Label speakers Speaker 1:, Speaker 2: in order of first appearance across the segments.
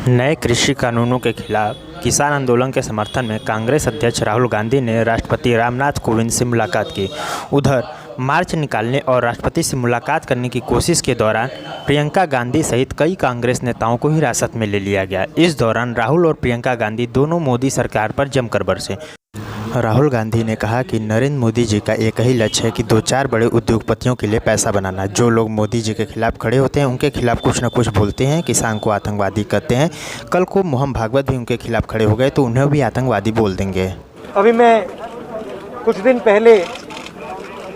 Speaker 1: नए कृषि कानूनों के खिलाफ किसान आंदोलन के समर्थन में कांग्रेस अध्यक्ष राहुल गांधी ने राष्ट्रपति रामनाथ कोविंद से मुलाकात की। उधर मार्च निकालने और राष्ट्रपति से मुलाकात करने की कोशिश के दौरान प्रियंका गांधी सहित कई कांग्रेस नेताओं को हिरासत में ले लिया गया। इस दौरान राहुल और प्रियंका गांधी दोनों मोदी सरकार पर जमकर बरसे। राहुल गांधी ने कहा कि नरेंद्र मोदी जी का एक ही लक्ष्य है कि दो चार बड़े उद्योगपतियों के लिए पैसा बनाना। जो लोग मोदी जी के खिलाफ खड़े होते हैं उनके खिलाफ कुछ न कुछ बोलते हैं, किसान को आतंकवादी कहते हैं। कल को मोहन भागवत भी उनके खिलाफ खड़े हो गए तो उन्हें भी आतंकवादी बोल देंगे।
Speaker 2: अभी मैं कुछ दिन पहले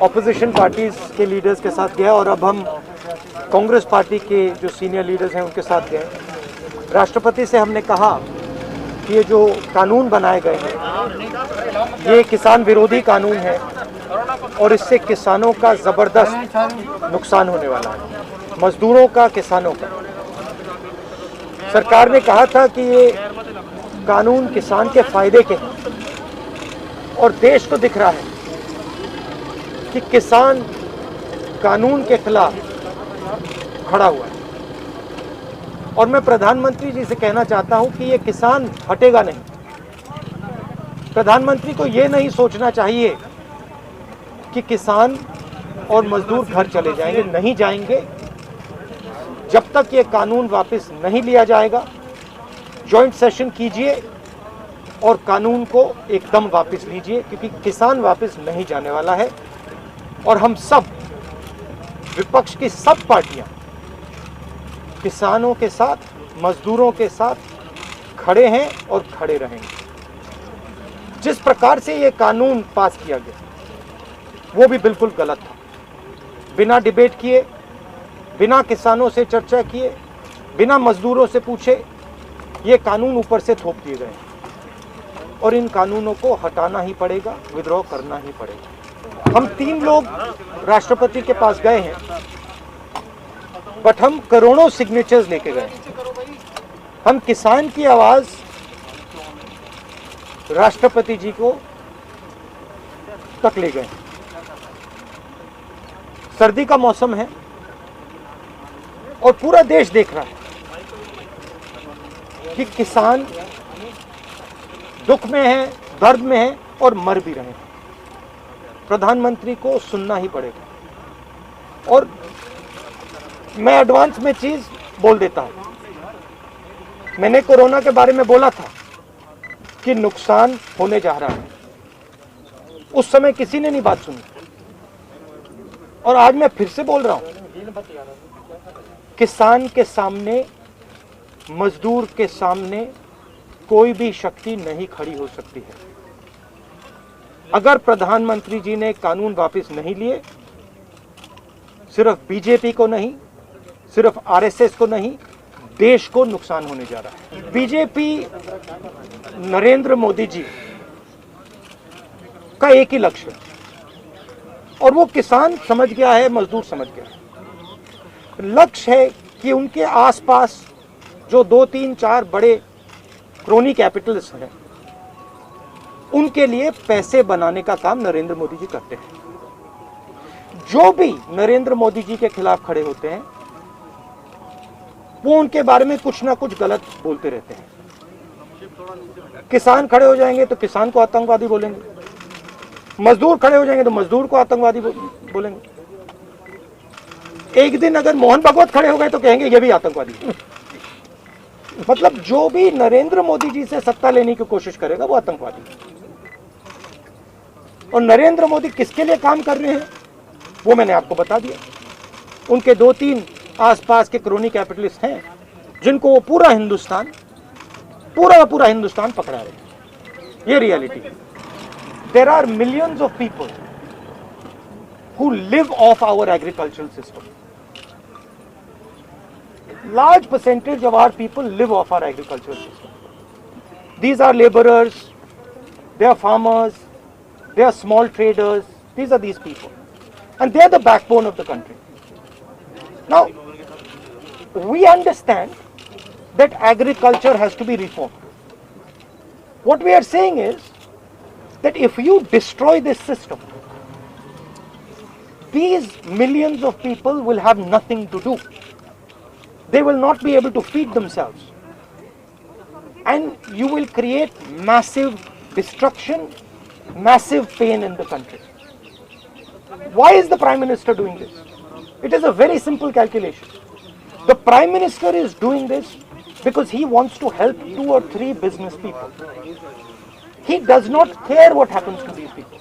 Speaker 2: ऑपोजिशन पार्टीज के लीडर्स के साथ गया और अब हम कांग्रेस पार्टी के जो सीनियर लीडर्स हैं उनके साथ गए। राष्ट्रपति से हमने कहा कि ये जो कानून बनाए गए हैं ये किसान विरोधी कानून है और इससे किसानों का ज़बरदस्त नुकसान होने वाला है, मजदूरों का, किसानों का। सरकार ने कहा था कि ये कानून किसान के फायदे के हैं और देश को दिख रहा है कि किसान कानून के खिलाफ खड़ा हुआ है। और मैं प्रधानमंत्री जी से कहना चाहता हूं कि ये किसान हटेगा नहीं। प्रधानमंत्री को ये नहीं सोचना चाहिए कि किसान और मजदूर घर चले जाएंगे, नहीं जाएंगे। जब तक ये कानून वापस नहीं लिया जाएगा, जॉइंट सेशन कीजिए और कानून को एकदम वापस लीजिए, क्योंकि किसान वापस नहीं जाने वाला है। और हम सब, विपक्ष की सब पार्टियां किसानों के साथ, मजदूरों के साथ खड़े हैं और खड़े रहेंगे। जिस प्रकार से ये कानून पास किया गया वो भी बिल्कुल गलत था। बिना डिबेट किए, बिना किसानों से चर्चा किए, बिना मजदूरों से पूछे ये कानून ऊपर से थोप दिए गए और इन कानूनों को हटाना ही पड़ेगा, विद्रोह करना ही पड़ेगा। हम 3 लोग राष्ट्रपति के पास गए हैं, बट हम करोड़ों सिग्नेचर्स लेके गए। हम किसान की आवाज राष्ट्रपति जी को तक ले गए। सर्दी का मौसम है और पूरा देश देख रहा है कि किसान दुख में है, दर्द में है और मर भी रहे हैं। प्रधानमंत्री को सुनना ही पड़ेगा। और मैं एडवांस में चीज बोल देता हूं। मैंने कोरोना के बारे में बोला था कि नुकसान होने जा रहा है। उस समय किसी ने नहीं बात सुनी और आज मैं फिर से बोल रहा हूं, किसान के सामने, मजदूर के सामने कोई भी शक्ति नहीं खड़ी हो सकती है। अगर प्रधानमंत्री जी ने कानून वापस नहीं लिए, सिर्फ बीजेपी को नहीं, सिर्फ आरएसएस को नहीं, देश को नुकसान होने जा रहा है। बीजेपी, नरेंद्र मोदी जी का एक ही लक्ष्य है और वो किसान समझ गया है, मजदूर समझ गया है। लक्ष्य है कि उनके आसपास जो 2, 3, 4 बड़े क्रोनी कैपिटल्स हैं, उनके लिए पैसे बनाने का काम नरेंद्र मोदी जी करते हैं। जो भी नरेंद्र मोदी जी के खिलाफ खड़े होते हैं वो उनके बारे में कुछ ना कुछ गलत बोलते रहते हैं। किसान खड़े हो जाएंगे तो किसान को आतंकवादी बोलेंगे, मजदूर खड़े हो जाएंगे तो मजदूर को आतंकवादी बोलेंगे। एक दिन अगर मोहन भागवत खड़े हो गए तो कहेंगे ये भी आतंकवादी। मतलब जो भी नरेंद्र मोदी जी से सत्ता लेने की कोशिश करेगा वो आतंकवादी। और नरेंद्र मोदी किसके लिए काम कर रहे हैं वो मैंने आपको बता दिया। उनके 2-3 आसपास के क्रोनी कैपिटलिस्ट हैं जिनको वो पूरा हिंदुस्तान पकड़ा रहे हैं। ये रियलिटी है। There are millions of people who live off our agricultural system. Large percentage of our people live off our agricultural system. These are laborers, they are farmers, they are small traders. These are these people, and they are the backbone of the country. Now, we understand that agriculture has to be reformed. What we are saying is that if you destroy this system, these millions of people will have nothing to do. They will not be able to feed themselves. and you will create massive destruction, massive pain in the country. Why is the Prime Minister doing this? It is a very simple calculation. The Prime Minister is doing this because he wants to help 2 or 3 business people. He does not care what happens to these people.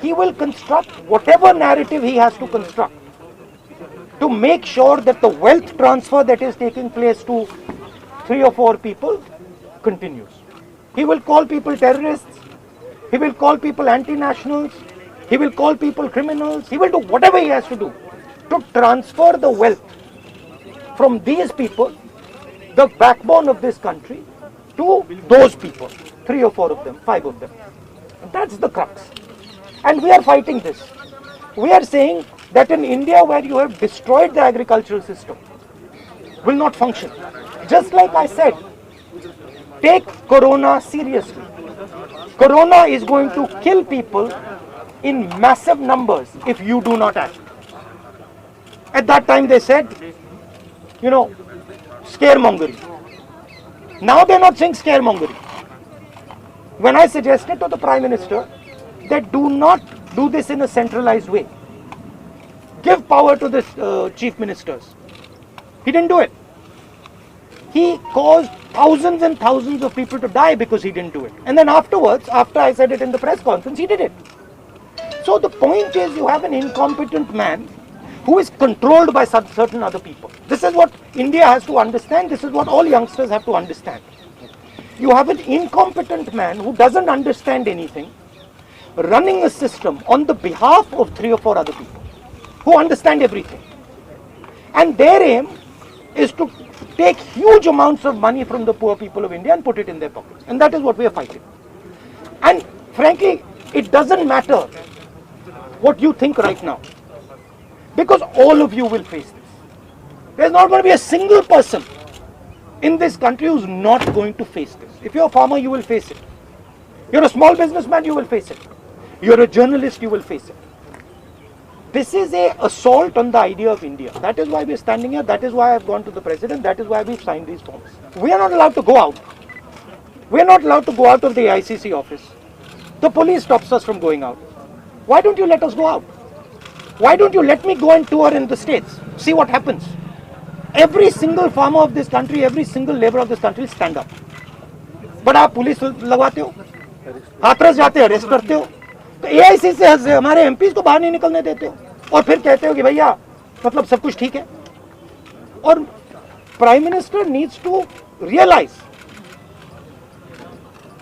Speaker 2: He will construct whatever narrative he has to construct to make sure that the wealth transfer that is taking place to 3 or 4 people continues. He will call people terrorists. He will call people anti-nationals. He will call people criminals. He will do whatever he has to do to transfer the wealth from these people, the backbone of this country, to those people, 3 or 4 of them, 5 of them. That's the crux. And we are fighting this. We are saying that in India, where you have destroyed the agricultural system, will not function. Just like I said, take Corona seriously. Corona is going to kill people in massive numbers if you do not act. At that time they said, scaremongering. Now they're not saying scaremongering. When I suggested to the Prime Minister that do not do this in a centralized way, give power to the chief ministers, he didn't do it. He caused thousands and thousands of people to die because he didn't do it. And then afterwards, after I said it in the press conference, he did it. So the point is, you have an incompetent man who is controlled by certain other people. This is what India has to understand. This is what all youngsters have to understand. You have an incompetent man who doesn't understand anything, running a system on the behalf of 3 or 4 other people who understand everything. And their aim is to take huge amounts of money from the poor people of India and put it in their pockets. And that is what we are fighting. And frankly, it doesn't matter what you think right now, because all of you will face this. There's not going to be a single person in this country who's not going to face this. If you're a farmer, you will face it. You're a small businessman, you will face it. You're a journalist, you will face it. This is an assault on the idea of India. That is why we're standing here. That is why I've gone to the president. That is why we've signed these forms. We are not allowed to go out. We are not allowed to go out of the ICC office. The police stops us from going out. Why don't you let us go out? Why don't you let me go and tour in the states? See what happens. Every single farmer of this country, every single labor of this country will stand up. But आप police लगवाते हो, हाथरस जाते हो, arrest करते हो, तो AIC से हमारे MPs को बाहर नहीं निकलने देते हो, और फिर कहते हो कि भैया मतलब सब कुछ ठीक है. और Prime Minister needs to realize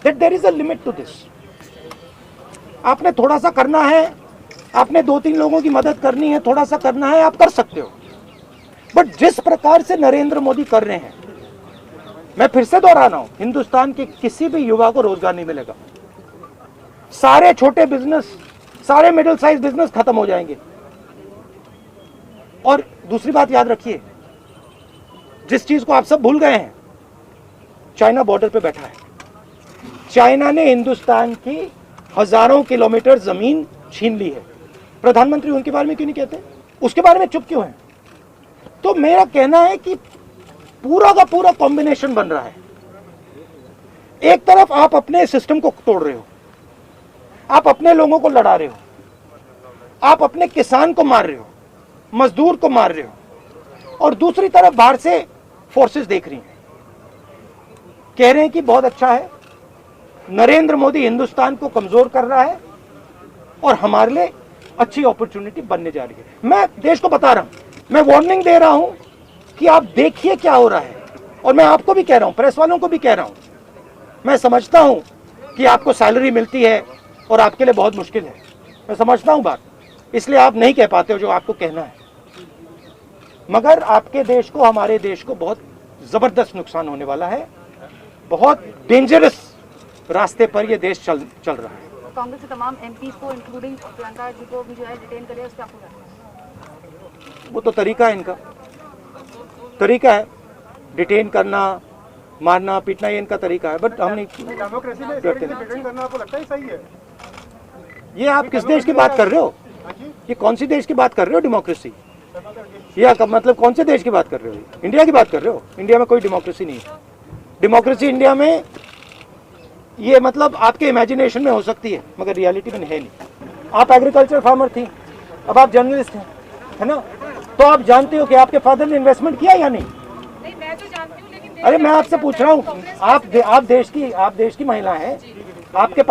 Speaker 2: that there is a limit to this. आपने थोड़ा सा करना है, आपने 2-3 लोगों की मदद करनी है, थोड़ा सा करना है, आप कर सकते हो. बट जिस प्रकार से नरेंद्र मोदी कर रहे हैं, मैं फिर से दोहरा रहा हूं, हिंदुस्तान के किसी भी युवा को रोजगार नहीं मिलेगा. सारे छोटे बिजनेस, सारे मिडिल साइज बिजनेस खत्म हो जाएंगे. और दूसरी बात याद रखिए, जिस चीज को आप सब भूल गए हैं, चाइना बॉर्डर पे बैठा है. चाइना ने हिंदुस्तान की हजारों किलोमीटर जमीन छीन ली है. प्रधानमंत्री उनके बारे में क्यों नहीं कहते? उसके बारे में चुप क्यों है? तो मेरा कहना है कि पूरा का पूरा कॉम्बिनेशन बन रहा है. एक तरफ आप अपने सिस्टम को तोड़ रहे हो, आप अपने लोगों को लड़ा रहे हो, आप अपने किसान को मार रहे हो, मजदूर को मार रहे हो, और दूसरी तरफ बाहर से फोर्सेस देख रही हैं, कह रहे हैं कि बहुत अच्छा है, नरेंद्र मोदी हिंदुस्तान को कमजोर कर रहा है और हमारे लिए अच्छी अपॉर्चुनिटी बनने जा रही है. मैं देश को बता रहा हूं, मैं वार्निंग दे रहा हूं कि आप देखिए क्या हो रहा है. और मैं आपको भी कह रहा हूं, प्रेस वालों को भी कह रहा हूं, मैं समझता हूं कि आपको सैलरी मिलती है और आपके लिए बहुत मुश्किल है. मैं समझता हूं बात, इसलिए आप नहीं कह पाते हो जो आपको कहना है. मगर आपके देश को, हमारे देश को बहुत जबरदस्त नुकसान होने वाला है. बहुत डेंजरस रास्ते पर यह देश चल रहा है.
Speaker 3: कांग्रेस के तमाम एमपीज को इंक्लूडिंग प्रियंका जी को भी जो है डिटेन करे, उस पर आपको क्या लगता है?
Speaker 2: वो तो तरीका है, इनका तरीका है डिटेन करना, मारना, पीटना, ये इनका तरीका है. बट हम नहीं करते.
Speaker 4: डिटेन करना आपको लगता है सही है?
Speaker 2: ये आप किस देश की बात कर रहे हो? ये कौन सी देश की बात कर रहे हो? डेमोक्रेसी? या मतलब कौन से देश की बात कर रहे हो? इंडिया की बात कर रहे हो? इंडिया में कोई डेमोक्रेसी नहीं है. डेमोक्रेसी इंडिया में ये मतलब आपके इमेजिनेशन में हो सकती है, मगर रियलिटी में है नहीं। आप एग्रीकल्चर फार्मर थी, अब आप जर्नलिस्ट हैं, है ना? तो आप जानते हो कि आपके फादर ने इन्वेस्टमेंट किया या नहीं?
Speaker 3: नहीं, मैं तो जानती हूँ, लेकिन
Speaker 2: अरे मैं आपसे पूछ रहा हूँ, आप देश की महिला हैं, आपके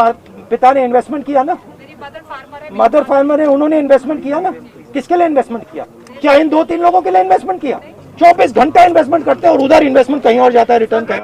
Speaker 2: पिता ने इन्वेस्टमेंट किया ना?
Speaker 3: मेरी मदर फार्मर है।
Speaker 2: मदर फार्मर है, उन्होंने इन्वेस्टमेंट किया ना? किसके लिए इन्वेस्टमेंट किया? क्या इन 2-3 लोगों के लिए इन्वेस्टमेंट किया? 24 घंटा इन्वेस्टमेंट करते हैं और उधर इन्वेस्टमेंट कहीं और जाता है, रिटर्न कहीं